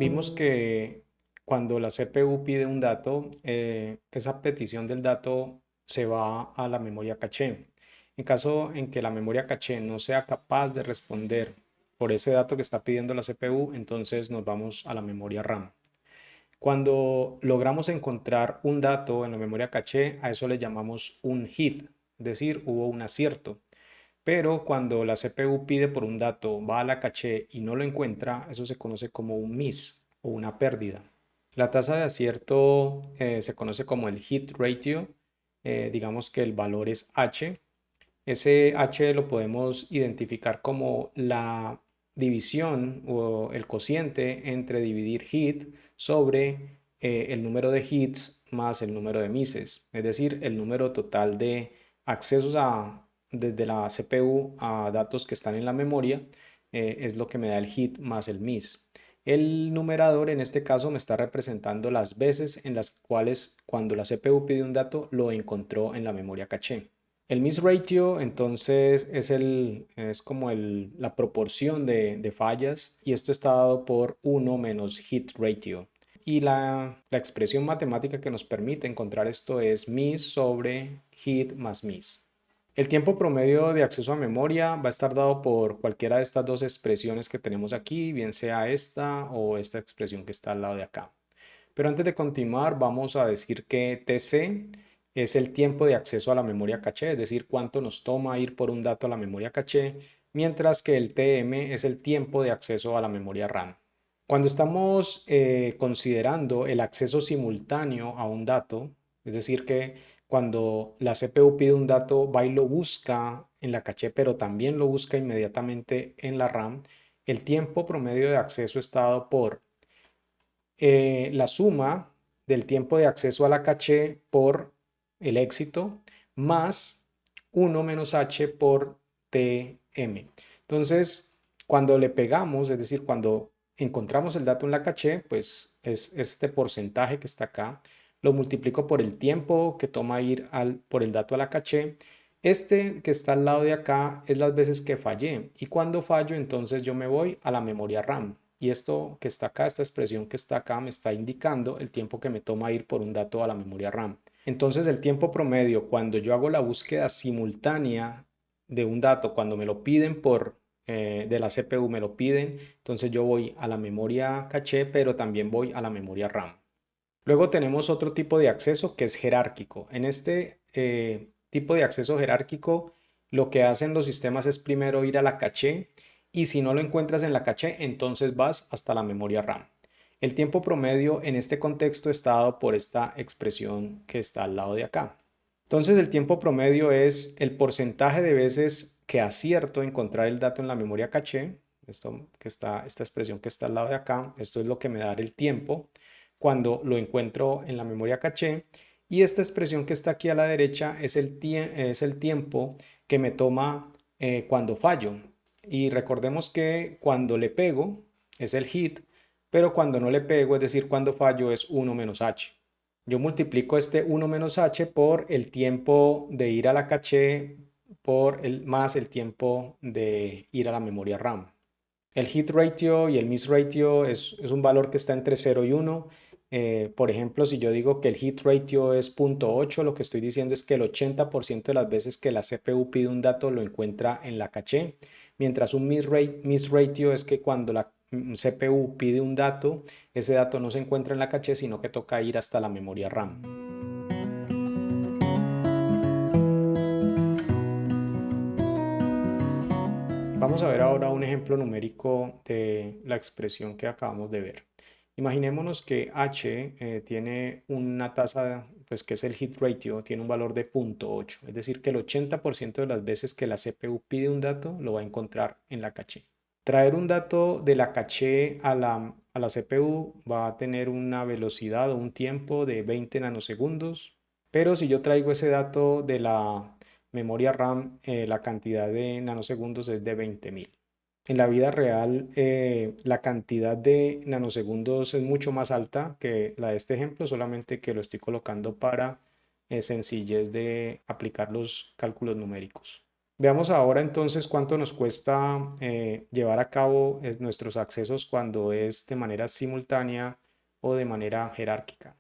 Vimos que cuando la CPU pide un dato, esa petición del dato se va a la memoria caché. En caso en que la memoria caché no sea capaz de responder por ese dato que está pidiendo la CPU, entonces nos vamos a la memoria RAM. Cuando logramos encontrar un dato en la memoria caché, a eso le llamamos un hit, es decir, hubo un acierto. Pero cuando la CPU pide por un dato, va a la caché y no lo encuentra, eso se conoce como un miss o una pérdida. La tasa de acierto se conoce como el hit ratio. Digamos que el valor es H. Ese H lo podemos identificar como la división o el cociente entre dividir hit sobre el número de hits más el número de misses, es decir, el número total de accesos desde la CPU a datos que están en la memoria, es lo que me da el hit más el miss. El numerador en este caso me está representando las veces en las cuales cuando la CPU pide un dato lo encontró en la memoria caché. El miss ratio entonces es como la proporción de fallas y esto está dado por 1 menos hit ratio. Y la expresión matemática que nos permite encontrar esto es miss sobre hit más miss. El tiempo promedio de acceso a memoria va a estar dado por cualquiera de estas dos expresiones que tenemos aquí, bien sea esta o esta expresión que está al lado de acá. Pero antes de continuar, vamos a decir que TC es el tiempo de acceso a la memoria caché, es decir, cuánto nos toma ir por un dato a la memoria caché, mientras que el TM es el tiempo de acceso a la memoria RAM. Cuando estamos considerando el acceso simultáneo a un dato, es decir, que cuando la CPU pide un dato, va y lo busca en la caché, pero también lo busca inmediatamente en la RAM, el tiempo promedio de acceso está dado por la suma del tiempo de acceso a la caché por el éxito más 1 menos h por tm. Entonces, cuando le pegamos, es decir, cuando encontramos el dato en la caché, pues es este porcentaje que está acá, lo multiplico por el tiempo que toma ir por el dato a la caché. Este que está al lado de acá es las veces que fallé y cuando fallo entonces yo me voy a la memoria RAM. Y esto que está acá, esta expresión que está acá, me está indicando el tiempo que me toma ir por un dato a la memoria RAM. Entonces, el tiempo promedio, cuando yo hago la búsqueda simultánea de un dato, cuando me lo piden de la CPU, me lo piden, entonces yo voy a la memoria caché, pero también voy a la memoria RAM. Luego tenemos otro tipo de acceso que es jerárquico. En este tipo de acceso jerárquico, lo que hacen los sistemas es primero ir a la caché y si no lo encuentras en la caché, entonces vas hasta la memoria RAM. El tiempo promedio en este contexto está dado por esta expresión que está al lado de acá. Entonces el tiempo promedio es el porcentaje de veces que acierto encontrar el dato en la memoria caché, esta expresión que está al lado de acá, esto es lo que me da el tiempo cuando lo encuentro en la memoria caché. Y esta expresión que está aquí a la derecha es el tiempo que me toma cuando fallo. Y recordemos que cuando le pego es el hit, pero cuando no le pego, es decir, cuando fallo es 1 menos h. Yo multiplico este 1 menos h por el tiempo de ir a la caché más el tiempo de ir a la memoria RAM. El hit ratio y el miss ratio es un valor que está entre 0 y 1. Por ejemplo, si yo digo que el hit ratio es 0.8, lo que estoy diciendo es que el 80% de las veces que la CPU pide un dato lo encuentra en la caché, mientras un miss ratio es que cuando la CPU pide un dato, ese dato no se encuentra en la caché, sino que toca ir hasta la memoria RAM. Vamos a ver ahora un ejemplo numérico de la expresión que acabamos de ver. Imaginémonos que h tiene una tasa, pues que es el hit ratio, tiene un valor de 0.8, es decir, que el 80% de las veces que la CPU pide un dato lo va a encontrar en la caché. Traer un dato de la caché a la CPU va a tener una velocidad o un tiempo de 20 nanosegundos, pero si yo traigo ese dato de la memoria RAM, la cantidad de nanosegundos es de 20.000. En la vida real, la cantidad de nanosegundos es mucho más alta que la de este ejemplo, solamente que lo estoy colocando para sencillez de aplicar los cálculos numéricos. Veamos ahora entonces cuánto nos cuesta llevar a cabo nuestros accesos cuando es de manera simultánea o de manera jerárquica.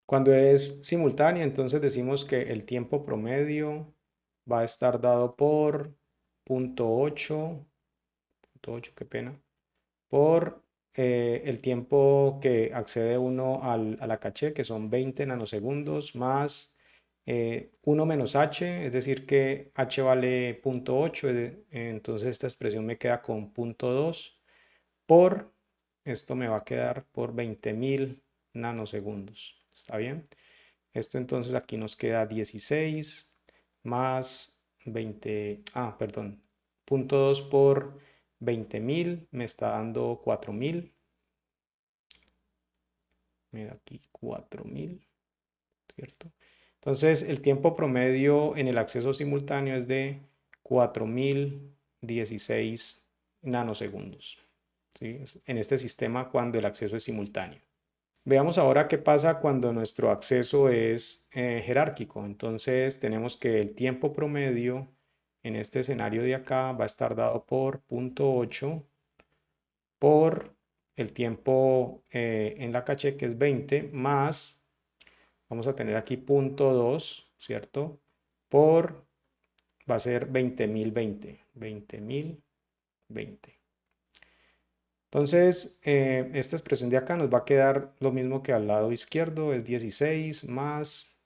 Cuando es simultánea, entonces decimos que el tiempo promedio va a estar dado por .8, qué pena, por el tiempo que accede uno a la caché, que son 20 nanosegundos, más 1 menos h, es decir que h vale .8, entonces esta expresión me queda con .2 por, esto me va a quedar por 20.000 nanosegundos, ¿está bien? Esto entonces aquí nos queda 16 más 20, perdón, .2 por 20.000 me está dando 4.000. Me da aquí 4.000, ¿cierto? Entonces el tiempo promedio en el acceso simultáneo es de 4.016 nanosegundos, ¿sí? En este sistema cuando el acceso es simultáneo. Veamos ahora qué pasa cuando nuestro acceso es jerárquico. Entonces tenemos que el tiempo promedio en este escenario de acá va a estar dado por .8 por el tiempo en la caché que es 20 más, vamos a tener aquí .2, ¿cierto? Por, va a ser 20.020. Entonces, esta expresión de acá nos va a quedar lo mismo que al lado izquierdo, es 16 más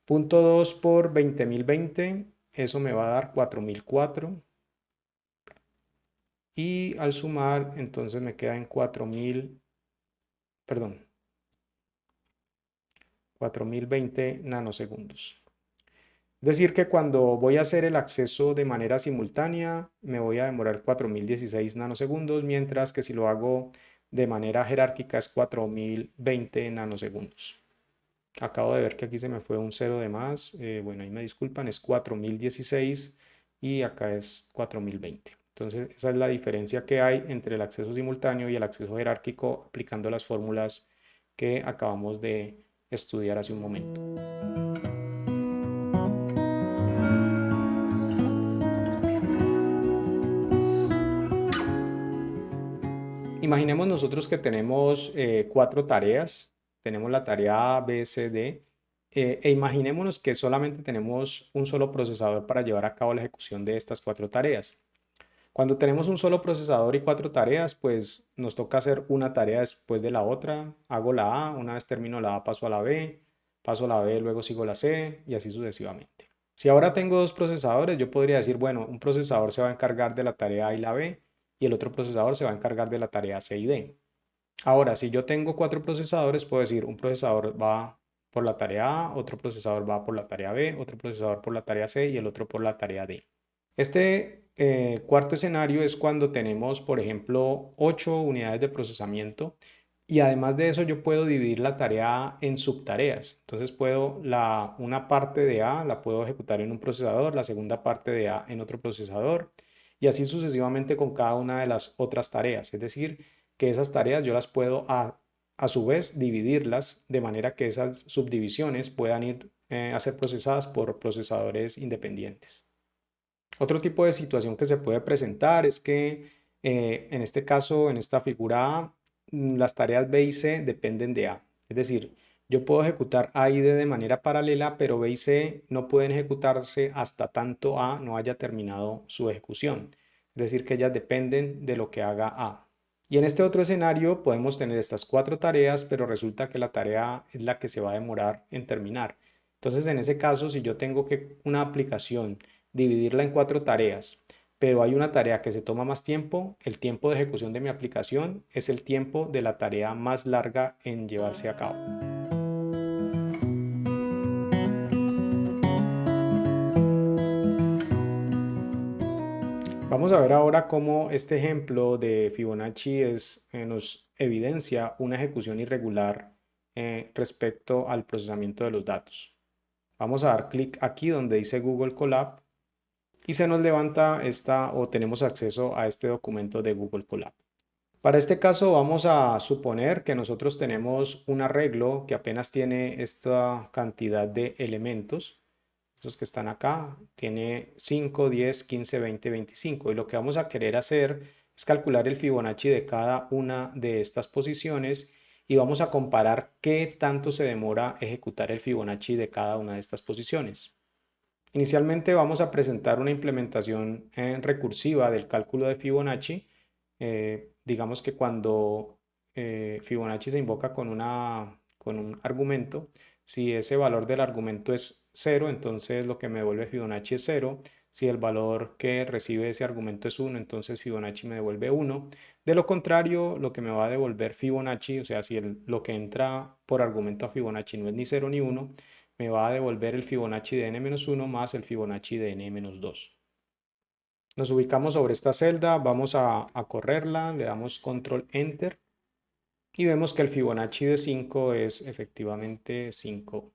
.2 por 20.020, eso me va a dar 4.004. Y al sumar, entonces me queda en 4.020 nanosegundos. Es decir, que cuando voy a hacer el acceso de manera simultánea, me voy a demorar 4.016 nanosegundos, mientras que si lo hago de manera jerárquica es 4.020 nanosegundos. Acabo de ver que aquí se me fue un cero de más. Bueno, ahí me disculpan, es 4.016 y acá es 4.020. Entonces, esa es la diferencia que hay entre el acceso simultáneo y el acceso jerárquico aplicando las fórmulas que acabamos de estudiar hace un momento. Imaginemos nosotros que tenemos 4 tareas. Tenemos la tarea A, B, C, D. E imaginémonos que solamente tenemos un solo procesador para llevar a cabo la ejecución de estas 4 tareas. Cuando tenemos un solo procesador y 4 tareas, pues nos toca hacer una tarea después de la otra. Hago la A, una vez termino la A paso a la B, paso a la B, luego sigo la C y así sucesivamente. Si ahora tengo 2 procesadores, yo podría decir, bueno, un procesador se va a encargar de la tarea A y la B y el otro procesador se va a encargar de la tarea C y D. Ahora, si yo tengo 4 procesadores, puedo decir, un procesador va por la tarea A, otro procesador va por la tarea B, otro procesador por la tarea C y el otro por la tarea D. Este cuarto escenario es cuando tenemos, por ejemplo, 8 unidades de procesamiento y además de eso yo puedo dividir la tarea A en subtareas. Entonces una parte de A la puedo ejecutar en un procesador, la segunda parte de A en otro procesador y así sucesivamente con cada una de las otras tareas. Es decir, que esas tareas yo las puedo a su vez dividirlas de manera que esas subdivisiones puedan ir a ser procesadas por procesadores independientes. Otro tipo de situación que se puede presentar es que en este caso, en esta figura A, las tareas B y C dependen de A. Es decir, yo puedo ejecutar A y D de manera paralela, pero B y C no pueden ejecutarse hasta tanto A no haya terminado su ejecución. Es decir, que ellas dependen de lo que haga A. Y en este otro escenario podemos tener estas 4 tareas, pero resulta que la tarea A es la que se va a demorar en terminar. Entonces, en ese caso, si yo tengo que una aplicación dividirla en 4 tareas, pero hay una tarea que se toma más tiempo, el tiempo de ejecución de mi aplicación es el tiempo de la tarea más larga en llevarse a cabo. Vamos a ver ahora cómo este ejemplo de Fibonacci nos evidencia una ejecución irregular respecto al procesamiento de los datos. Vamos a dar clic aquí donde dice Google Colab y se nos levanta o tenemos acceso a este documento de Google Colab. Para este caso vamos a suponer que nosotros tenemos un arreglo que apenas tiene esta cantidad de elementos, es estos que están acá, tiene 5, 10, 15, 20, 25. Y lo que vamos a querer hacer es calcular el Fibonacci de cada una de estas posiciones y vamos a comparar qué tanto se demora ejecutar el Fibonacci de cada una de estas posiciones. Inicialmente vamos a presentar una implementación recursiva del cálculo de Fibonacci. Digamos que cuando Fibonacci se invoca con un argumento, si ese valor del argumento es 0, entonces lo que me devuelve Fibonacci es 0. Si el valor que recibe ese argumento es 1, entonces Fibonacci me devuelve 1. De lo contrario, lo que me va a devolver Fibonacci, o sea, si lo que entra por argumento a Fibonacci no es ni 0 ni 1, me va a devolver el Fibonacci de n-1 más el Fibonacci de n-2. Nos ubicamos sobre esta celda, vamos a correrla, le damos control enter y vemos que el Fibonacci de 5 es efectivamente 5.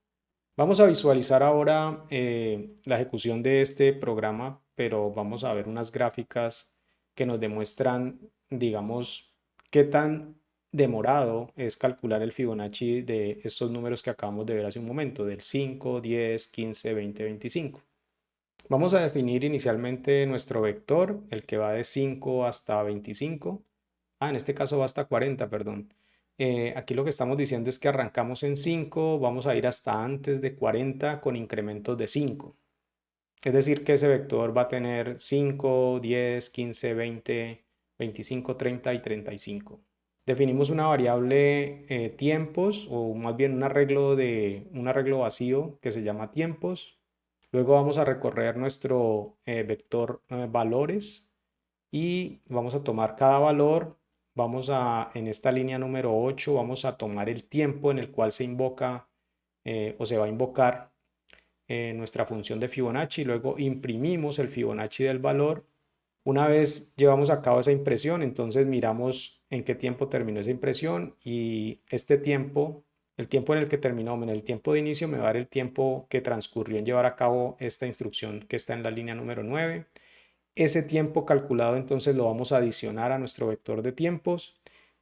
Vamos a visualizar ahora la ejecución de este programa, pero vamos a ver unas gráficas que nos demuestran, digamos, qué tan demorado es calcular el Fibonacci de estos números que acabamos de ver hace un momento, del 5, 10, 15, 20, 25. Vamos a definir inicialmente nuestro vector, el que va de 5 hasta 25. En este caso va hasta 40, perdón. Aquí lo que estamos diciendo es que arrancamos en 5, vamos a ir hasta antes de 40 con incrementos de 5. Es decir, que ese vector va a tener 5, 10, 15, 20, 25, 30 y 35. Definimos una variable tiempos, o más bien un arreglo vacío que se llama tiempos. Luego vamos a recorrer nuestro vector valores y vamos a tomar cada valor. En esta línea número 8, vamos a tomar el tiempo en el cual se invoca o se va a invocar nuestra función de Fibonacci. Luego imprimimos el Fibonacci del valor. Una vez llevamos a cabo esa impresión, entonces miramos en qué tiempo terminó esa impresión y este tiempo, el tiempo en el que terminó, en el tiempo de inicio me va a dar el tiempo que transcurrió en llevar a cabo esta instrucción que está en la línea número 9. Ese tiempo calculado entonces lo vamos a adicionar a nuestro vector de tiempos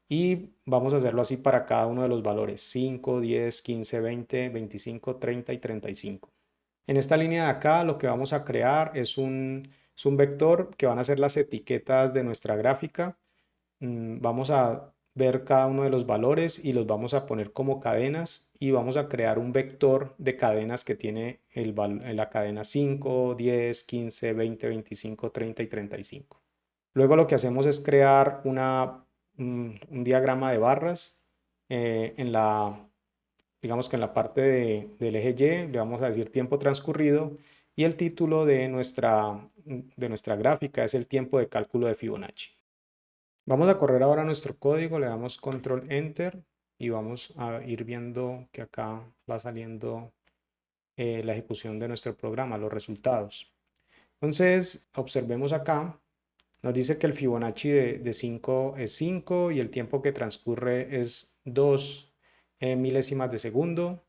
y vamos a hacerlo así para cada uno de los valores 5, 10, 15, 20, 25, 30 y 35. En esta línea de acá lo que vamos a crear es un vector que van a ser las etiquetas de nuestra gráfica. Vamos a ver cada uno de los valores y los vamos a poner como cadenas y vamos a crear un vector de cadenas que tiene la cadena 5, 10, 15, 20, 25, 30 y 35. Luego lo que hacemos es crear un diagrama de barras digamos que en la parte del eje Y le vamos a decir tiempo transcurrido y el título de nuestra gráfica es el tiempo de cálculo de Fibonacci. Vamos a correr ahora nuestro código, le damos control enter y vamos a ir viendo que acá va saliendo la ejecución de nuestro programa, los resultados. Entonces, observemos acá, nos dice que el Fibonacci de 5 es 5 y el tiempo que transcurre es 2 milésimas de segundo.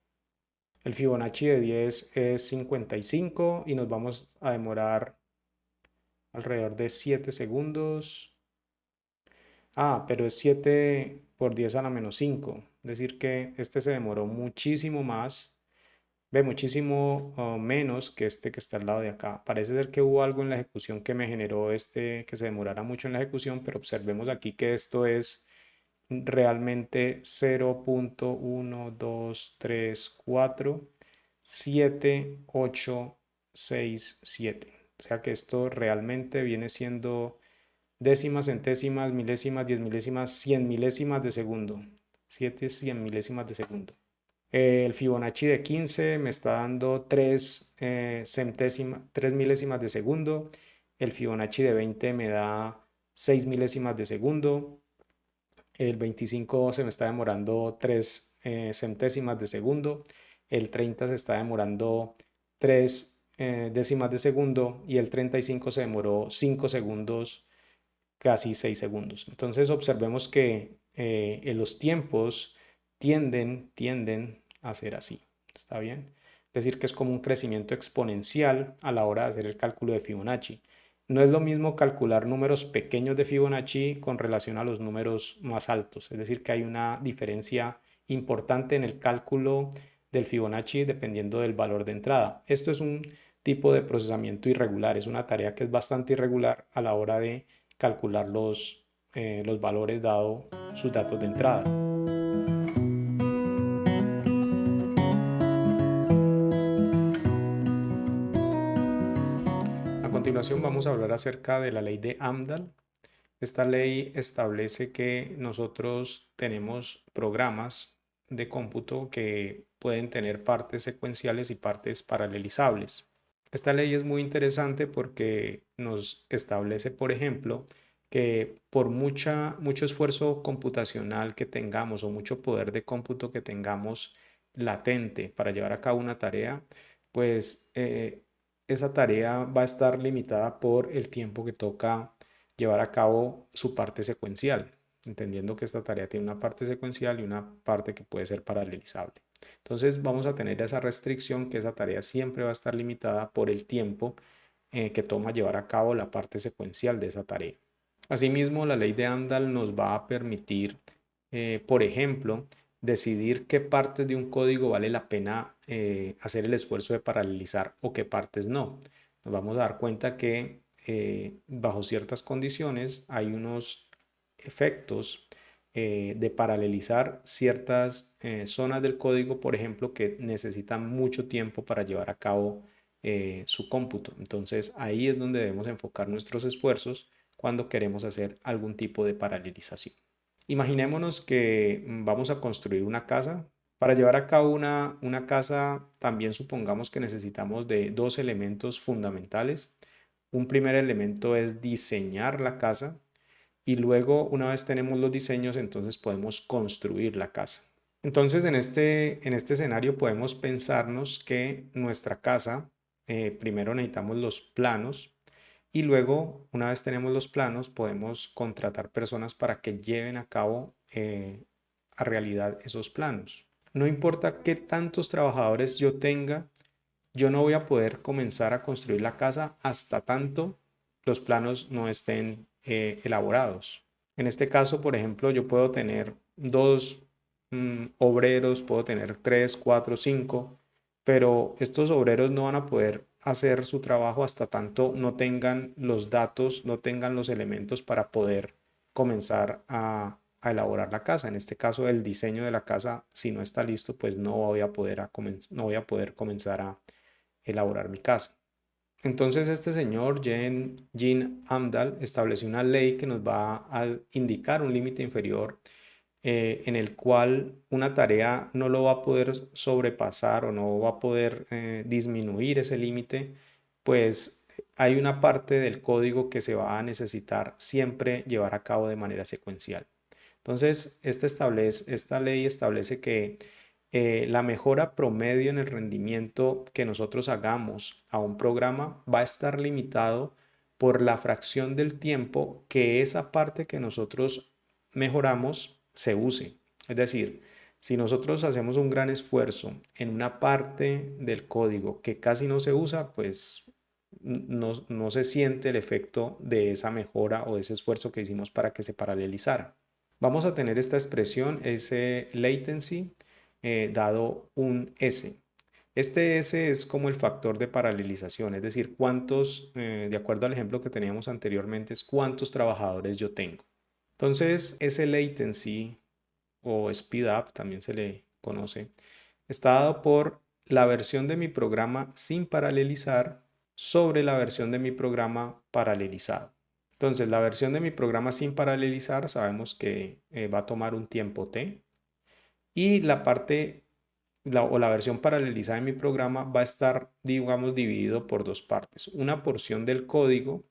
El Fibonacci de 10 es 55 y nos vamos a demorar alrededor de 7 segundos. Pero es 7 por 10 a la menos 5. Es decir que este se demoró muchísimo más. Ve muchísimo menos que este que está al lado de acá. Parece ser que hubo algo en la ejecución que me generó que se demorara mucho en la ejecución, pero observemos aquí que esto es realmente 0.1, 2, 3, 4, 7, 8, 6, 7. O sea que esto realmente viene siendo décimas, centésimas, milésimas, 10 milésimas, 100 milésimas de segundo. 7 100 milésimas de segundo. El Fibonacci de 15 me está dando 3 milésimas de segundo. El Fibonacci de 20 me da 6 milésimas de segundo. El 25 se me está demorando 3 centésimas de segundo. El 30 se está demorando 3 décimas de segundo. Y el 35 se demoró 5 segundos, casi 6 segundos. Entonces observemos que los tiempos tienden a ser así. ¿Está bien? Es decir, que es como un crecimiento exponencial a la hora de hacer el cálculo de Fibonacci. No es lo mismo calcular números pequeños de Fibonacci con relación a los números más altos. Es decir, que hay una diferencia importante en el cálculo del Fibonacci dependiendo del valor de entrada. Esto es un tipo de procesamiento irregular, es una tarea que es bastante irregular a la hora de calcular los valores dado sus datos de entrada. A continuación vamos a hablar acerca de la ley de Amdahl. Esta ley establece que nosotros tenemos programas de cómputo que pueden tener partes secuenciales y partes paralelizables. Esta ley es muy interesante porque nos establece, por ejemplo, que por mucho esfuerzo computacional que tengamos o mucho poder de cómputo que tengamos latente para llevar a cabo una tarea, pues esa tarea va a estar limitada por el tiempo que toca llevar a cabo su parte secuencial, entendiendo que esta tarea tiene una parte secuencial y una parte que puede ser paralelizable. Entonces vamos a tener esa restricción que esa tarea siempre va a estar limitada por el tiempo que toma llevar a cabo la parte secuencial de esa tarea. Asimismo, la ley de Amdahl nos va a permitir, por ejemplo, decidir qué partes de un código vale la pena hacer el esfuerzo de paralelizar o qué partes no. Nos vamos a dar cuenta que bajo ciertas condiciones hay unos efectos de paralelizar ciertas zonas del código, por ejemplo, que necesitan mucho tiempo para llevar a cabo su cómputo. Entonces ahí es donde debemos enfocar nuestros esfuerzos cuando queremos hacer algún tipo de paralelización. Imaginémonos que vamos a construir una casa. Para llevar a cabo una casa, también supongamos que necesitamos de dos elementos fundamentales. Un primer elemento es diseñar la casa y luego, una vez tenemos los diseños, entonces podemos construir la casa. Entonces, en este escenario podemos pensarnos que nuestra casa, primero necesitamos los planos y luego, una vez tenemos los planos, podemos contratar personas para que lleven a cabo a realidad esos planos. No importa qué tantos trabajadores yo tenga, yo no voy a poder comenzar a construir la casa hasta tanto los planos no estén elaborados. En este caso, por ejemplo, yo puedo tener dos obreros, puedo tener tres, cuatro, cinco, pero estos obreros no van a poder hacer su trabajo hasta tanto no tengan los datos, no tengan los elementos para poder comenzar a elaborar la casa. En este caso, el diseño de la casa, si no está listo, pues no voy a poder, no voy a poder comenzar a elaborar mi casa. Entonces este señor, Jean Amdahl, estableció una ley que nos va a indicar un límite inferior en el cual una tarea no lo va a poder sobrepasar o no va a poder disminuir ese límite, pues hay una parte del código que se va a necesitar siempre llevar a cabo de manera secuencial. Entonces, esta ley establece que la mejora promedio en el rendimiento que nosotros hagamos a un programa va a estar limitado por la fracción del tiempo que esa parte que nosotros mejoramos se use. Es decir, si nosotros hacemos un gran esfuerzo en una parte del código que casi no se usa, pues no se siente el efecto de esa mejora o de ese esfuerzo que hicimos para que se paralelizara. Vamos a tener esta expresión, ese latency, dado un S. Este S es como el factor de paralelización, es decir, cuántos, de acuerdo al ejemplo que teníamos anteriormente, es cuántos trabajadores yo tengo. Entonces, ese latency o speed up, también se le conoce, está dado por la versión de mi programa sin paralelizar sobre la versión de mi programa paralelizado. Entonces, la versión de mi programa sin paralelizar sabemos que va a tomar un tiempo t y la versión paralelizada de mi programa va a estar, digamos, dividido por dos partes. Una porción del código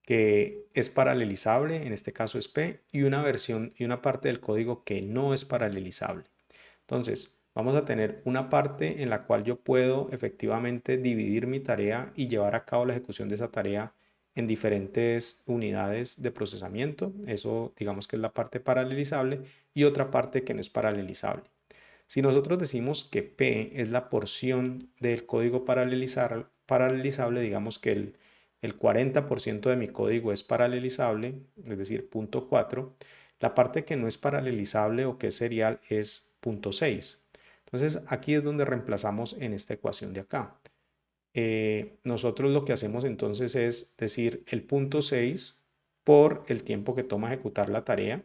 que es paralelizable, en este caso es P, y una parte del código que no es paralelizable. Entonces, vamos a tener una parte en la cual yo puedo efectivamente dividir mi tarea y llevar a cabo la ejecución de esa tarea en diferentes unidades de procesamiento. Eso digamos que es la parte paralelizable y otra parte que no es paralelizable. Si nosotros decimos que P es la porción del código paralelizable, digamos que el 40% de mi código es paralelizable, es decir, punto 4. La parte que no es paralelizable o que es serial es punto 6. Entonces aquí es donde reemplazamos en esta ecuación de acá. Nosotros lo que hacemos entonces es decir el punto 6 por el tiempo que toma ejecutar la tarea,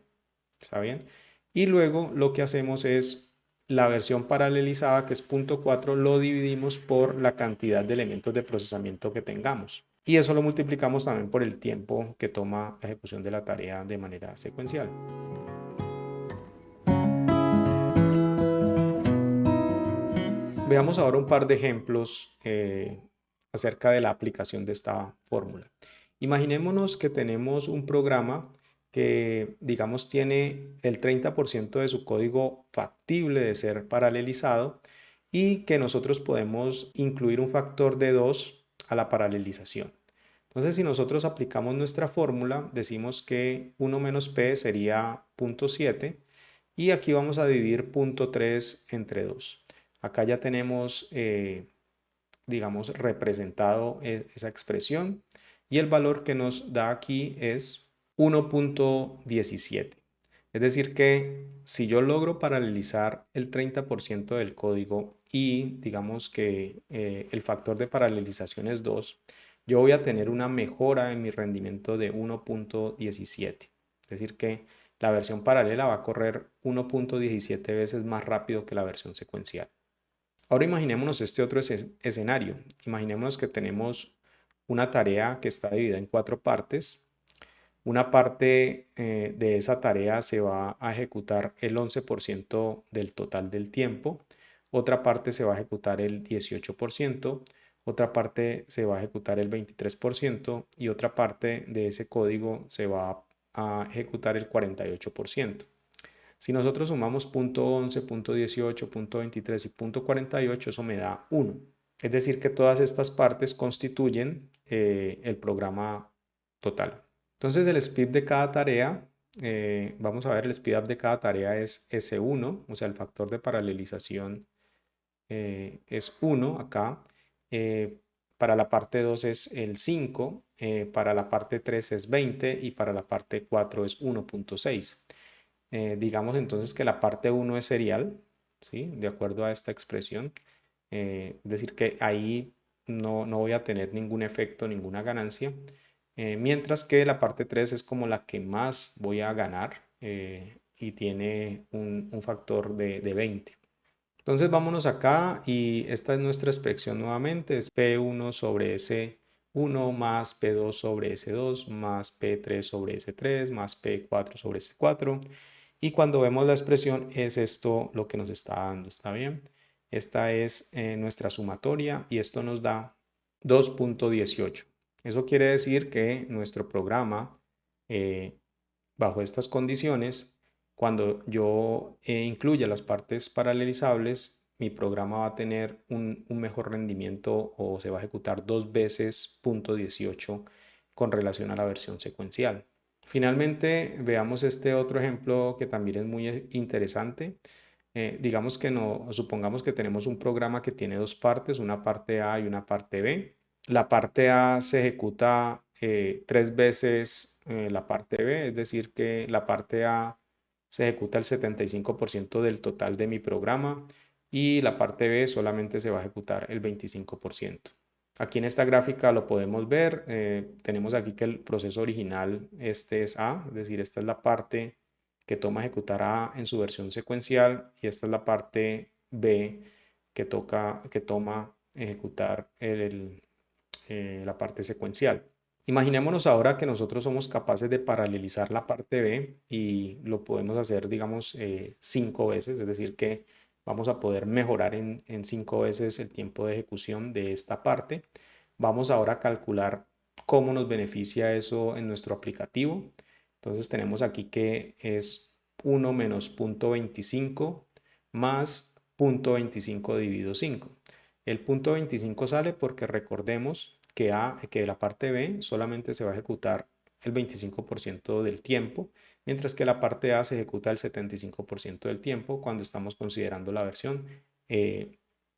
¿está bien? Y luego lo que hacemos es la versión paralelizada, que es punto 4, lo dividimos por la cantidad de elementos de procesamiento que tengamos. Y eso lo multiplicamos también por el tiempo que toma la ejecución de la tarea de manera secuencial. Veamos ahora un par de ejemplos acerca de la aplicación de esta fórmula. Imaginémonos que tenemos un programa que, digamos, tiene el 30% de su código factible de ser paralelizado y que nosotros podemos incluir un factor de 2 a la paralelización. Entonces, si nosotros aplicamos nuestra fórmula, decimos que 1 menos p sería 0.7 y aquí vamos a dividir 0.3 entre 2. Acá ya tenemos, digamos, representado esa expresión y el valor que nos da aquí es 1.17. Es decir que si yo logro paralelizar el 30% del código y digamos que el factor de paralelización es 2, yo voy a tener una mejora en mi rendimiento de 1.17. Es decir que la versión paralela va a correr 1.17 veces más rápido que la versión secuencial. Ahora imaginémonos este otro escenario. Imaginémonos que tenemos una tarea que está dividida en 4 partes. Una parte de esa tarea se va a ejecutar el 11% del total del tiempo. Otra parte se va a ejecutar el 18%. Otra parte se va a ejecutar el 23% y otra parte de ese código se va a ejecutar el 48%. Si nosotros sumamos punto 11, punto 18, punto 23 y punto 48, eso me da 1. Es decir, que todas estas partes constituyen el programa total. Entonces el speed de cada tarea, vamos a ver, el speed up de cada tarea es S1, o sea, el factor de paralelización es 1 acá. Para la parte 2 es el 5, para la parte 3 es 20 y para la parte 4 es 1.6. Digamos entonces que la parte 1 es serial, ¿sí? De acuerdo a esta expresión. Es decir, que ahí no voy a tener ningún efecto, ninguna ganancia. Mientras que la parte 3 es como la que más voy a ganar y tiene un factor de 20. Entonces vámonos acá y esta es nuestra expresión nuevamente, es P1 sobre S1 más P2 sobre S2 más P3 sobre S3 más P4 sobre S4. Y cuando vemos la expresión es esto lo que nos está dando, ¿está bien? Esta es nuestra sumatoria y esto nos da 2.18. Eso quiere decir que nuestro programa, bajo estas condiciones, cuando yo incluya las partes paralelizables, mi programa va a tener un mejor rendimiento o se va a ejecutar 2 veces 0.18 con relación a la versión secuencial. Finalmente, veamos este otro ejemplo que también es muy interesante. Digamos que supongamos que tenemos un programa que tiene dos partes, una parte A y una parte B. La parte A se ejecuta 3 veces la parte B, es decir, que la parte A se ejecuta el 75% del total de mi programa y la parte B solamente se va a ejecutar el 25%. Aquí en esta gráfica lo podemos ver, tenemos aquí que el proceso original este es A, es decir, esta es la parte que toma ejecutar A en su versión secuencial y esta es la parte B que toma ejecutar la parte secuencial. Imaginémonos ahora que nosotros somos capaces de paralelizar la parte B y lo podemos hacer, digamos, 5 veces, es decir, que vamos a poder mejorar en 5 veces el tiempo de ejecución de esta parte. Vamos ahora a calcular cómo nos beneficia eso en nuestro aplicativo. Entonces tenemos aquí que es 1 menos 0.25 más 0.25 dividido 5. El punto 25 sale porque recordemos que la parte B solamente se va a ejecutar el 25% del tiempo, mientras que la parte A se ejecuta el 75% del tiempo cuando estamos considerando la versión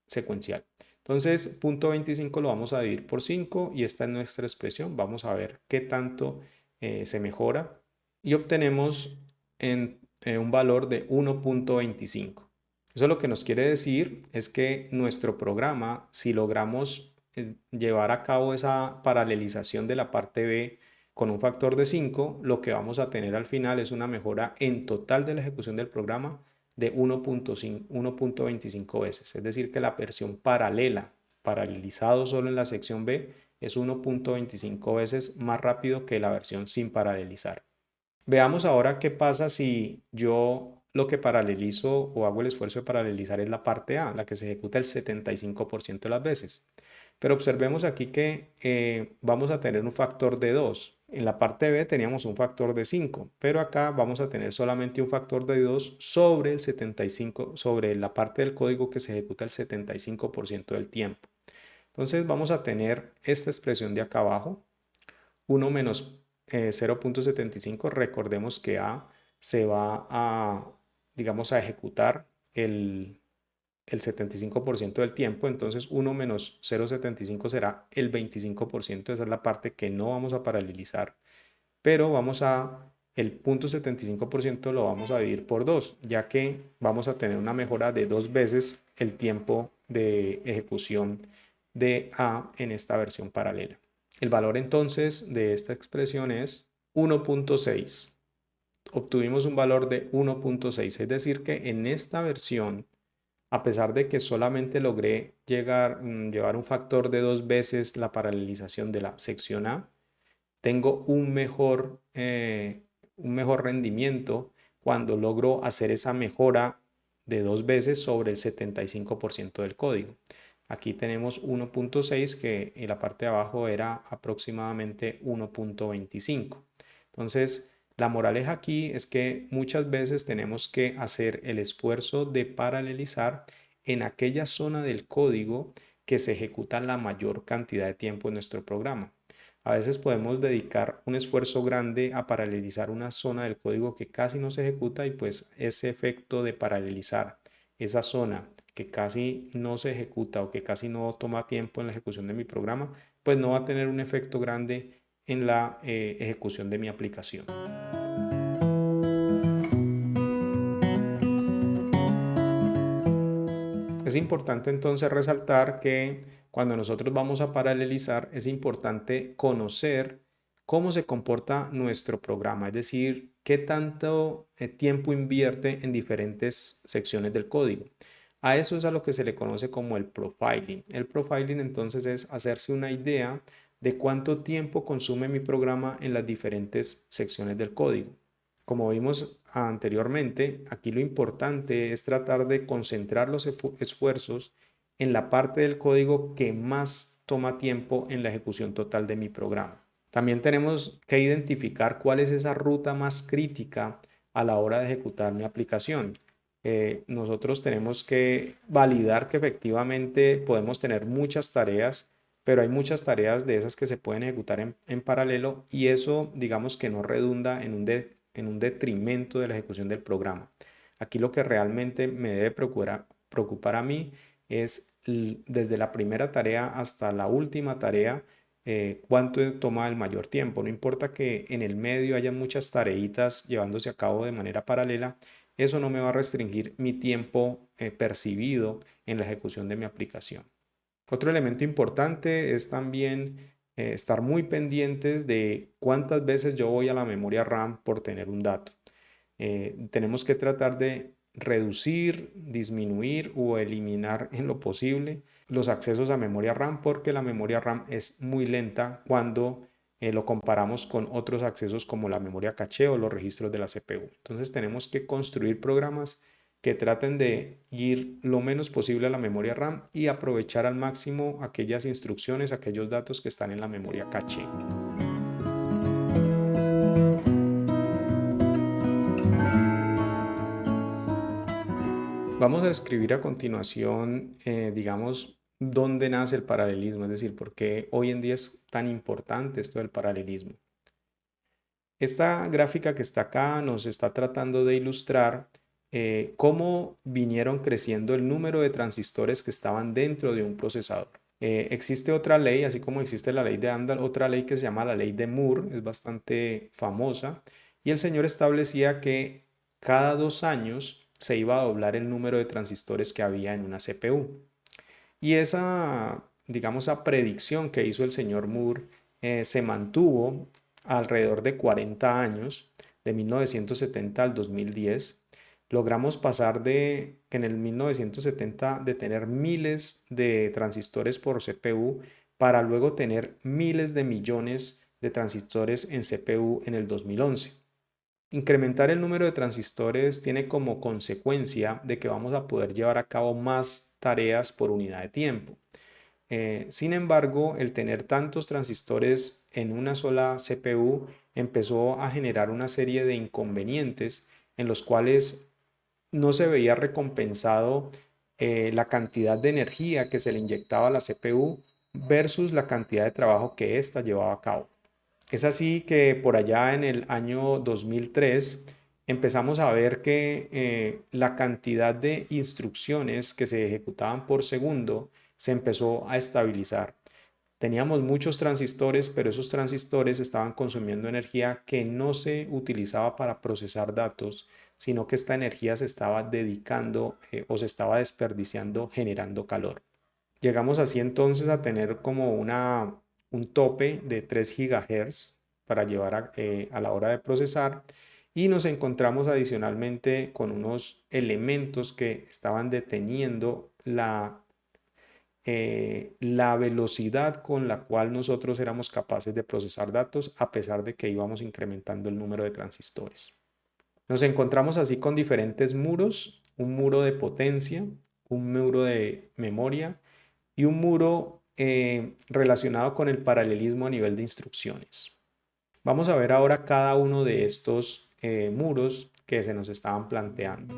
secuencial. Entonces, punto 25 lo vamos a dividir por 5 y esta es nuestra expresión. Vamos a ver qué tanto se mejora y obtenemos un valor de 1.25. Eso lo que nos quiere decir es que nuestro programa, si logramos llevar a cabo esa paralelización de la parte B con un factor de 5, lo que vamos a tener al final es una mejora en total de la ejecución del programa de 1.25 veces. Es decir, que la versión paralela, paralelizado solo en la sección B, es 1.25 veces más rápido que la versión sin paralelizar. Veamos ahora qué pasa si yo lo que paralelizo o hago el esfuerzo de paralelizar es la parte A, la que se ejecuta el 75% de las veces. Pero observemos aquí que vamos a tener un factor de 2. En la parte B teníamos un factor de 5, pero acá vamos a tener solamente un factor de 2 sobre el 75, sobre la parte del código que se ejecuta el 75% del tiempo. Entonces vamos a tener esta expresión de acá abajo, 1 menos 0.75. Recordemos que A se va a, digamos, a ejecutar el 75% del tiempo, entonces 1 menos 0.75 será el 25%, esa es la parte que no vamos a paralelizar, pero el 0.75% lo vamos a dividir por 2, ya que vamos a tener una mejora de 2 veces el tiempo de ejecución de A en esta versión paralela. El valor entonces de esta expresión es 1.6. Obtuvimos un valor de 1.6, es decir que en esta versión, a pesar de que solamente logré llevar un factor de 2 veces la paralelización de la sección A, tengo un mejor rendimiento cuando logro hacer esa mejora de 2 veces sobre el 75% del código. Aquí tenemos 1.6 que en la parte de abajo era aproximadamente 1.25. Entonces, la moraleja aquí es que muchas veces tenemos que hacer el esfuerzo de paralelizar en aquella zona del código que se ejecuta la mayor cantidad de tiempo en nuestro programa. A veces podemos dedicar un esfuerzo grande a paralelizar una zona del código que casi no se ejecuta y pues ese efecto de paralelizar esa zona que casi no se ejecuta o que casi no toma tiempo en la ejecución de mi programa, pues no va a tener un efecto grande en la ejecución de mi aplicación. Es importante entonces resaltar que cuando nosotros vamos a paralelizar es importante conocer cómo se comporta nuestro programa, es decir, qué tanto tiempo invierte en diferentes secciones del código. A eso es a lo que se le conoce como el profiling. El profiling entonces es hacerse una idea de cuánto tiempo consume mi programa en las diferentes secciones del código. Como vimos anteriormente, aquí lo importante es tratar de concentrar los esfuerzos en la parte del código que más toma tiempo en la ejecución total de mi programa. También tenemos que identificar cuál es esa ruta más crítica a la hora de ejecutar mi aplicación. Nosotros tenemos que validar que efectivamente podemos tener muchas tareas, pero hay muchas tareas de esas que se pueden ejecutar en paralelo y eso digamos que no redunda en un detrimento de la ejecución del programa. Aquí lo que realmente me debe preocupar a mí es desde la primera tarea hasta la última tarea, cuánto toma el mayor tiempo. No importa que en el medio haya muchas tareitas llevándose a cabo de manera paralela, eso no me va a restringir mi tiempo percibido en la ejecución de mi aplicación. Otro elemento importante es también estar muy pendientes de cuántas veces yo voy a la memoria RAM por tener un dato. Tenemos que tratar de reducir, disminuir o eliminar en lo posible los accesos a memoria RAM porque la memoria RAM es muy lenta cuando lo comparamos con otros accesos como la memoria caché o los registros de la CPU. Entonces tenemos que construir programas que traten de ir lo menos posible a la memoria RAM y aprovechar al máximo aquellas instrucciones, aquellos datos que están en la memoria caché. Vamos a describir a continuación, digamos, dónde nace el paralelismo, es decir, por qué hoy en día es tan importante esto del paralelismo. Esta gráfica que está acá nos está tratando de ilustrar cómo vinieron creciendo el número de transistores que estaban dentro de un procesador. Existe otra ley, así como existe la ley de Amdahl, otra ley que se llama la ley de Moore, es bastante famosa, y el señor establecía que cada 2 años se iba a doblar el número de transistores que había en una CPU. Y esa, digamos, esa predicción que hizo el señor Moore se mantuvo alrededor de 40 años, de 1970 al 2010. Logramos pasar de que en el 1970 de tener miles de transistores por CPU para luego tener miles de millones de transistores en CPU en el 2011. Incrementar el número de transistores tiene como consecuencia de que vamos a poder llevar a cabo más tareas por unidad de tiempo. Sin embargo, el tener tantos transistores en una sola CPU empezó a generar una serie de inconvenientes en los cuales no se veía recompensado la cantidad de energía que se le inyectaba a la CPU versus la cantidad de trabajo que ésta llevaba a cabo. Es así que por allá en el año 2003 empezamos a ver que la cantidad de instrucciones que se ejecutaban por segundo se empezó a estabilizar. Teníamos muchos transistores, pero esos transistores estaban consumiendo energía que no se utilizaba para procesar datos, sino que esta energía se estaba dedicando o se estaba desperdiciando generando calor. Llegamos así entonces a tener como un tope de 3 GHz para llevar a la hora de procesar y nos encontramos adicionalmente con unos elementos que estaban deteniendo la velocidad con la cual nosotros éramos capaces de procesar datos a pesar de que íbamos incrementando el número de transistores. Nos encontramos así con diferentes muros, un muro de potencia, un muro de memoria y un muro relacionado con el paralelismo a nivel de instrucciones. Vamos a ver ahora cada uno de estos muros que se nos estaban planteando.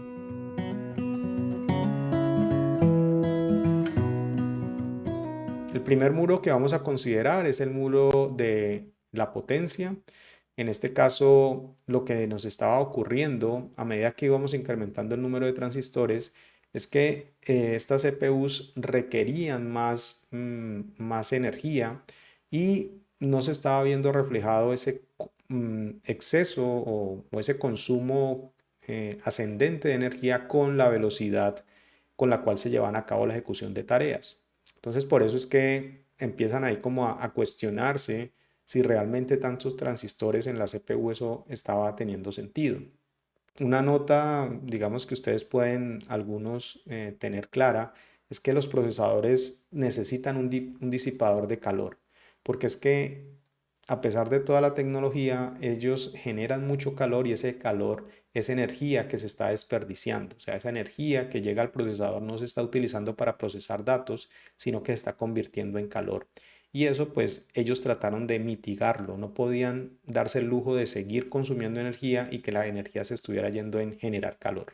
El primer muro que vamos a considerar es el muro de la potencia. En este caso, lo que nos estaba ocurriendo a medida que íbamos incrementando el número de transistores es que estas CPUs requerían más energía y no se estaba viendo reflejado ese exceso o ese consumo ascendente de energía con la velocidad con la cual se llevan a cabo la ejecución de tareas. Entonces, por eso es que empiezan ahí como a cuestionarse si realmente tantos transistores en la CPU eso estaba teniendo sentido. Una nota, digamos que ustedes pueden algunos tener clara, es que los procesadores necesitan un disipador de calor, porque es que a pesar de toda la tecnología, ellos generan mucho calor y ese calor es energía que se está desperdiciando. O sea, esa energía que llega al procesador no se está utilizando para procesar datos, sino que se está convirtiendo en calor. Y eso pues ellos trataron de mitigarlo, no podían darse el lujo de seguir consumiendo energía y que la energía se estuviera yendo en generar calor.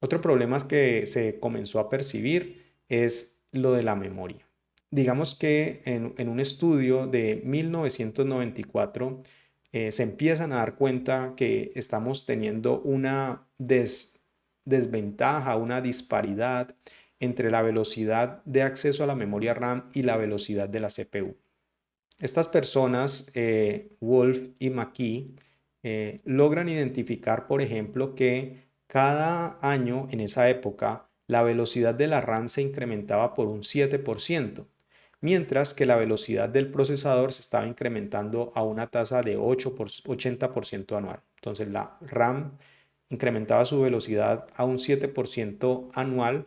Otro problema es que se comenzó a percibir es lo de la memoria. Digamos que en un estudio de 1994 se empiezan a dar cuenta que estamos teniendo una desventaja, una disparidad entre la velocidad de acceso a la memoria RAM y la velocidad de la CPU. Estas personas, Wolf y McKee, logran identificar, por ejemplo, que cada año en esa época la velocidad de la RAM se incrementaba por un 7%, mientras que la velocidad del procesador se estaba incrementando a una tasa de 80% anual. Entonces la RAM incrementaba su velocidad a un 7% anual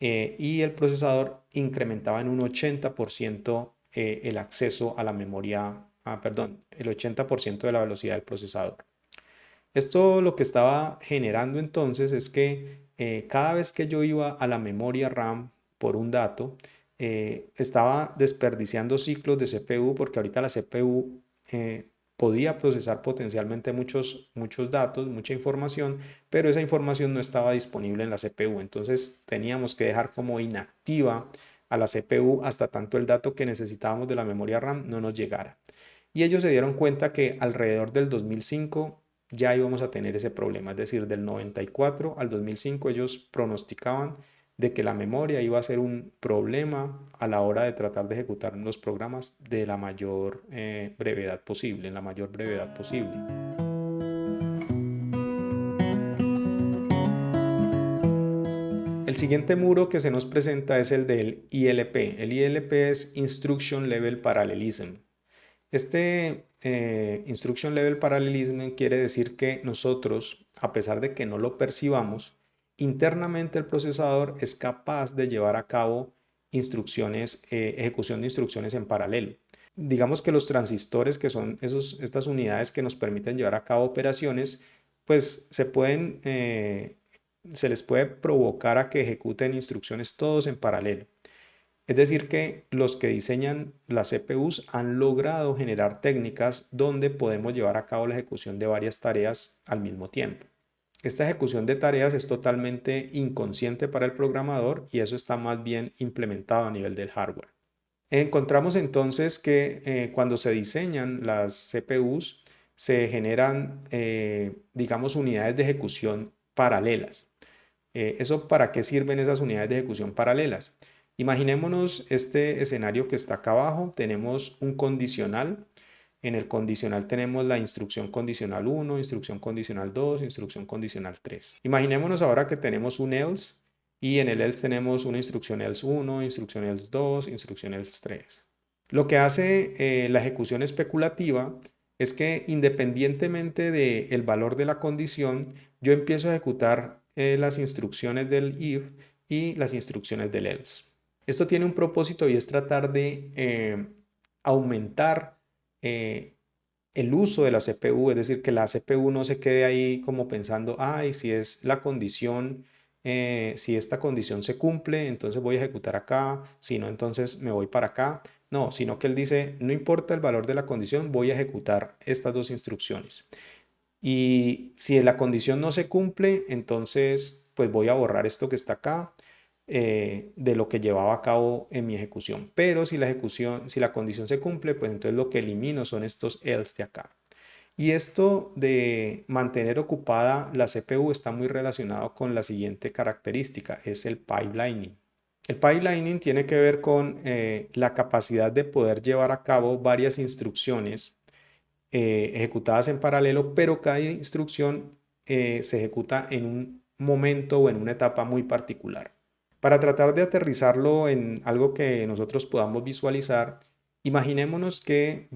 y el procesador incrementaba en un 80% el acceso a la memoria, perdón, el 80% de la velocidad del procesador. Esto lo que estaba generando entonces es que cada vez que yo iba a la memoria RAM por un dato, estaba desperdiciando ciclos de CPU porque ahorita la CPU podía procesar potencialmente muchos datos, mucha información, pero esa información no estaba disponible en la CPU. Entonces teníamos que dejar como inactiva a la CPU hasta tanto el dato que necesitábamos de la memoria RAM no nos llegara. Y ellos se dieron cuenta que alrededor del 2005 ya íbamos a tener ese problema, es decir, del 94 al 2005 ellos pronosticaban de que la memoria iba a ser un problema a la hora de tratar de ejecutar los programas de la mayor brevedad posible, en la mayor brevedad posible. El siguiente muro que se nos presenta es el del ILP. El ILP es Instruction Level Parallelism. Este Instruction Level Parallelism quiere decir que nosotros, a pesar de que no lo percibamos, internamente el procesador es capaz de llevar a cabo instrucciones, ejecución de instrucciones en paralelo. Digamos que los transistores, que son estas unidades que nos permiten llevar a cabo operaciones, pues se les puede provocar a que ejecuten instrucciones todos en paralelo. Es decir, que los que diseñan las CPUs han logrado generar técnicas donde podemos llevar a cabo la ejecución de varias tareas al mismo tiempo. Esta ejecución de tareas es totalmente inconsciente para el programador y eso está más bien implementado a nivel del hardware. Encontramos entonces que cuando se diseñan las CPUs se generan, digamos, unidades de ejecución paralelas. ¿Eso para qué sirven esas unidades de ejecución paralelas? Imaginémonos este escenario que está acá abajo. Tenemos un condicional. En el condicional tenemos la instrucción condicional 1, instrucción condicional 2, instrucción condicional 3. Imaginémonos ahora que tenemos un else y en el else tenemos una instrucción else 1, instrucción else 2, instrucción else 3. Lo que hace la ejecución especulativa es que independientemente del valor de la condición, yo empiezo a ejecutar las instrucciones del if y las instrucciones del else. Esto tiene un propósito y es tratar de aumentar el uso de la CPU, es decir, que la CPU no se quede ahí como pensando, ay, si es la condición, si esta condición se cumple, entonces voy a ejecutar acá, si no, entonces me voy para acá. No, sino que él dice, no importa el valor de la condición, voy a ejecutar estas dos instrucciones. Y si la condición no se cumple, entonces pues voy a borrar esto que está acá de lo que llevaba a cabo en mi ejecución. Pero si la condición se cumple, pues entonces lo que elimino son estos else de acá. Y esto de mantener ocupada la CPU está muy relacionado con la siguiente característica, es el pipelining. El pipelining tiene que ver con la capacidad de poder llevar a cabo varias instrucciones ejecutadas en paralelo, pero cada instrucción se ejecuta en un momento o en una etapa muy particular. Para tratar de aterrizarlo en algo que nosotros podamos visualizar, imaginémonos que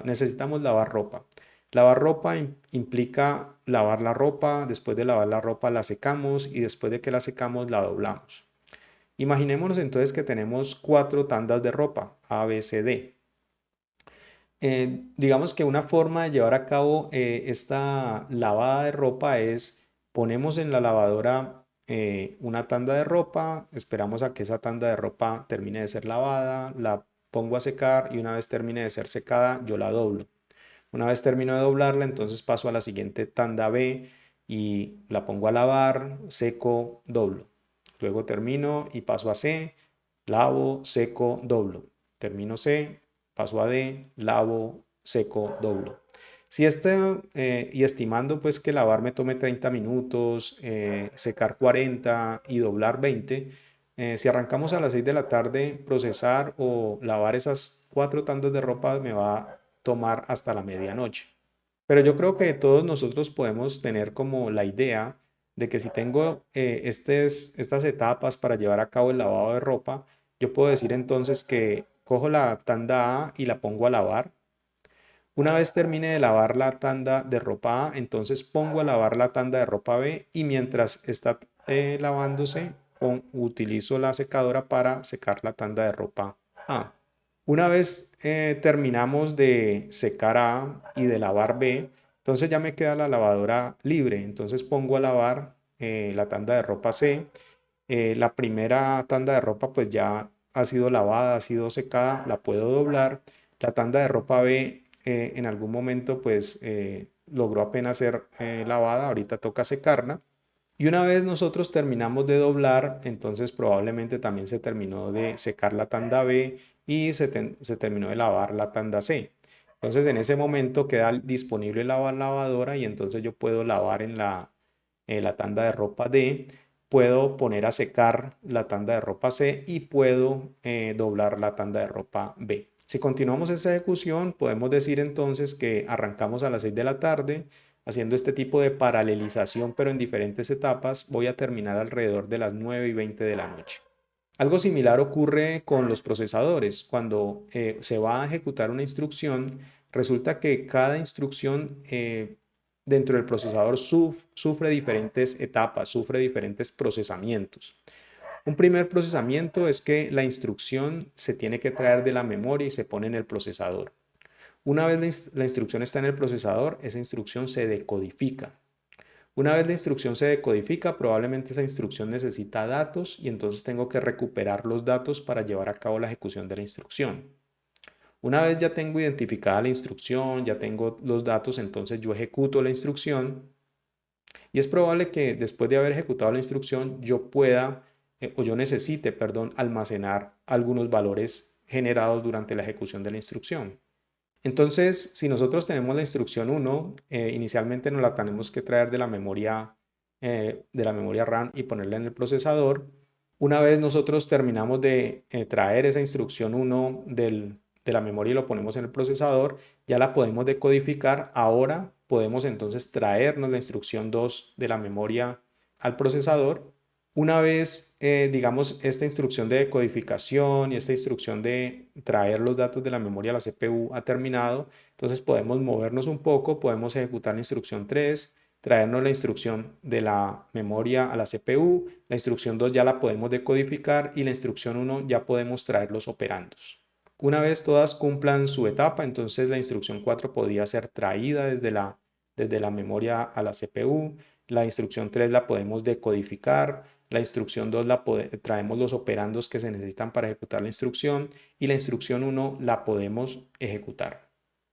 necesitamos lavar ropa. Lavar ropa implica lavar la ropa, después de lavar la ropa la secamos y después de que la secamos la doblamos. Imaginémonos entonces que tenemos 4 tandas de ropa, A, B, C, D. Digamos que una forma de llevar a cabo esta lavada de ropa es ponemos en la lavadora una tanda de ropa, esperamos a que esa tanda de ropa termine de ser lavada, la pongo a secar y una vez termine de ser secada yo la doblo. Una vez termino de doblarla, entonces paso a la siguiente tanda B y la pongo a lavar, seco, doblo. Luego termino y paso a C, lavo, seco, doblo. Termino C, paso a D, lavo, seco, doblo. Si y estimando pues que lavar me tome 30 minutos, secar 40 y doblar 20, si arrancamos a las 6 de la tarde, procesar o lavar esas 4 tandas de ropa me va a tomar hasta la medianoche. Pero yo creo que todos nosotros podemos tener como la idea de que si tengo estas etapas para llevar a cabo el lavado de ropa, yo puedo decir entonces que cojo la tanda A y la pongo a lavar. Una vez termine de lavar la tanda de ropa A, entonces pongo a lavar la tanda de ropa B y mientras está lavándose, utilizo la secadora para secar la tanda de ropa A. Una vez terminamos de secar A y de lavar B, entonces ya me queda la lavadora libre. Entonces pongo a lavar la tanda de ropa C. La primera tanda de ropa pues ya ha sido lavada, ha sido secada, la puedo doblar. La tanda de ropa B en algún momento pues logró apenas ser lavada, ahorita toca secarla. Y una vez nosotros terminamos de doblar, entonces probablemente también se terminó de secar la tanda B y se terminó de lavar la tanda C. Entonces en ese momento queda disponible la lavadora y entonces yo puedo lavar en la tanda de ropa D, puedo poner a secar la tanda de ropa C y puedo doblar la tanda de ropa B. Si continuamos esa ejecución, podemos decir entonces que arrancamos a las 6 de la tarde, haciendo este tipo de paralelización, pero en diferentes etapas, voy a terminar alrededor de las 9:20 de la noche. Algo similar ocurre con los procesadores. Cuando se va a ejecutar una instrucción, resulta que cada instrucción dentro del procesador sufre diferentes etapas, sufre diferentes procesamientos. Un primer procesamiento es que la instrucción se tiene que traer de la memoria y se pone en el procesador. Una vez la instrucción está en el procesador, esa instrucción se decodifica. Una vez la instrucción se decodifica, probablemente esa instrucción necesita datos y entonces tengo que recuperar los datos para llevar a cabo la ejecución de la instrucción. Una vez ya tengo identificada la instrucción, ya tengo los datos, entonces yo ejecuto la instrucción y es probable que después de haber ejecutado la instrucción yo pueda o yo necesite, perdón, almacenar algunos valores generados durante la ejecución de la instrucción. Entonces, si nosotros tenemos la instrucción 1, inicialmente nos la tenemos que traer de la memoria RAM y ponerla en el procesador. Una vez nosotros terminamos de traer esa instrucción 1 de la memoria y lo ponemos en el procesador, ya la podemos decodificar. Ahora podemos entonces traernos la instrucción 2 de la memoria al procesador. Una vez, digamos, esta instrucción de decodificación y esta instrucción de traer los datos de la memoria a la CPU ha terminado, entonces podemos movernos un poco, podemos ejecutar la instrucción 3, traernos la instrucción de la memoria a la CPU, la instrucción 2 ya la podemos decodificar y la instrucción 1 ya podemos traer los operandos. Una vez todas cumplan su etapa, entonces la instrucción 4 podría ser traída desde la memoria a la CPU, la instrucción 3 la podemos decodificar, la instrucción 2 traemos los operandos que se necesitan para ejecutar la instrucción y la instrucción 1 la podemos ejecutar.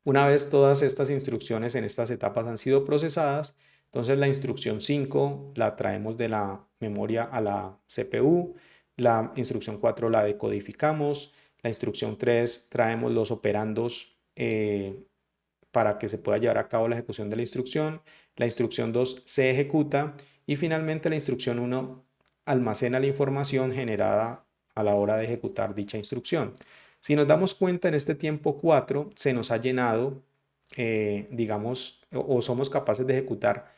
Una vez todas estas instrucciones en estas etapas han sido procesadas, entonces la instrucción 5 la traemos de la memoria a la CPU, la instrucción 4 la decodificamos, la instrucción 3 traemos los operandos para que se pueda llevar a cabo la ejecución de la instrucción 2 se ejecuta y finalmente la instrucción 1 almacena la información generada a la hora de ejecutar dicha instrucción. Si nos damos cuenta, en este tiempo 4 se nos ha llenado, digamos, o somos capaces de ejecutar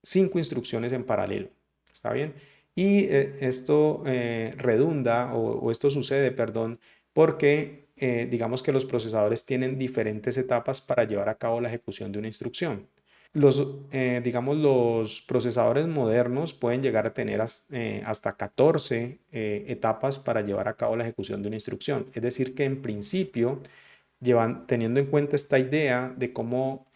5 instrucciones en paralelo. ¿Está bien? Y esto redunda o esto sucede, perdón, porque digamos que los procesadores tienen diferentes etapas para llevar a cabo la ejecución de una instrucción. Digamos, los procesadores modernos pueden llegar a tener hasta 14 etapas para llevar a cabo la ejecución de una instrucción. Es decir, que en principio, teniendo en cuenta esta idea de cómo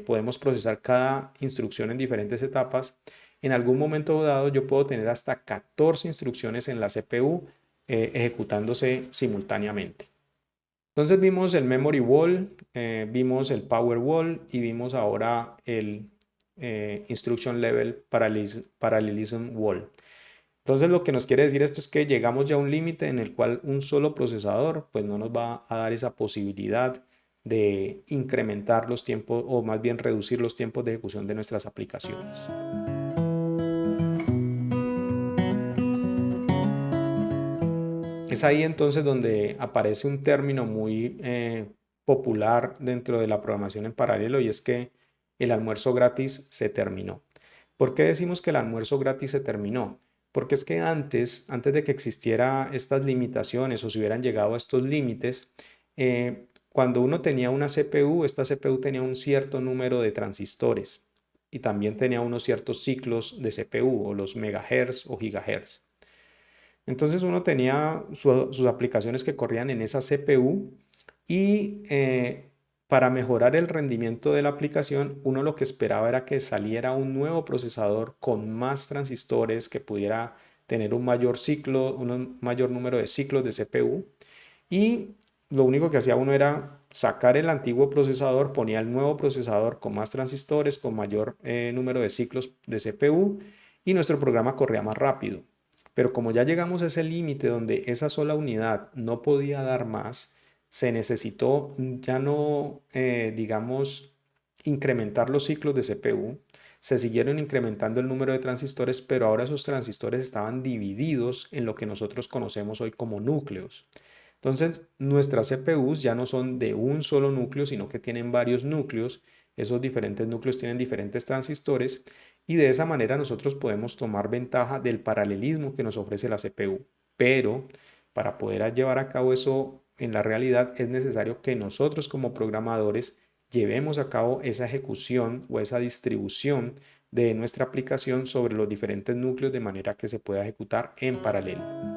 podemos procesar cada instrucción en diferentes etapas, en algún momento dado yo puedo tener hasta 14 instrucciones en la CPU ejecutándose simultáneamente. Entonces vimos el Memory Wall, vimos el Power Wall y vimos ahora el Instruction Level Parallelism Wall. Entonces lo que nos quiere decir esto es que llegamos ya a un límite en el cual un solo procesador pues no nos va a dar esa posibilidad de incrementar los tiempos o más bien reducir los tiempos de ejecución de nuestras aplicaciones. Es ahí entonces donde aparece un término muy popular dentro de la programación en paralelo y es que el almuerzo gratis se terminó. ¿Por qué decimos que el almuerzo gratis se terminó? Porque es que antes de que existiera estas limitaciones o se hubieran llegado a estos límites, cuando uno tenía una CPU, esta CPU tenía un cierto número de transistores y también tenía unos ciertos ciclos de CPU o los megahertz o gigahertz. Entonces uno tenía sus aplicaciones que corrían en esa CPU y para mejorar el rendimiento de la aplicación, uno lo que esperaba era que saliera un nuevo procesador con más transistores que pudiera tener un mayor ciclo, un mayor número de ciclos de CPU. Y lo único que hacía uno era sacar el antiguo procesador, ponía el nuevo procesador con más transistores, con mayor número de ciclos de CPU y nuestro programa corría más rápido. Pero como ya llegamos a ese límite donde esa sola unidad no podía dar más, se necesitó ya no, digamos, incrementar los ciclos de CPU. Se siguieron incrementando el número de transistores, pero ahora esos transistores estaban divididos en lo que nosotros conocemos hoy como núcleos. Entonces, nuestras CPUs ya no son de un solo núcleo, sino que tienen varios núcleos. Esos diferentes núcleos tienen diferentes transistores y de esa manera nosotros podemos tomar ventaja del paralelismo que nos ofrece la CPU. Pero para poder llevar a cabo eso en la realidad es necesario que nosotros como programadores llevemos a cabo esa ejecución o esa distribución de nuestra aplicación sobre los diferentes núcleos de manera que se pueda ejecutar en paralelo.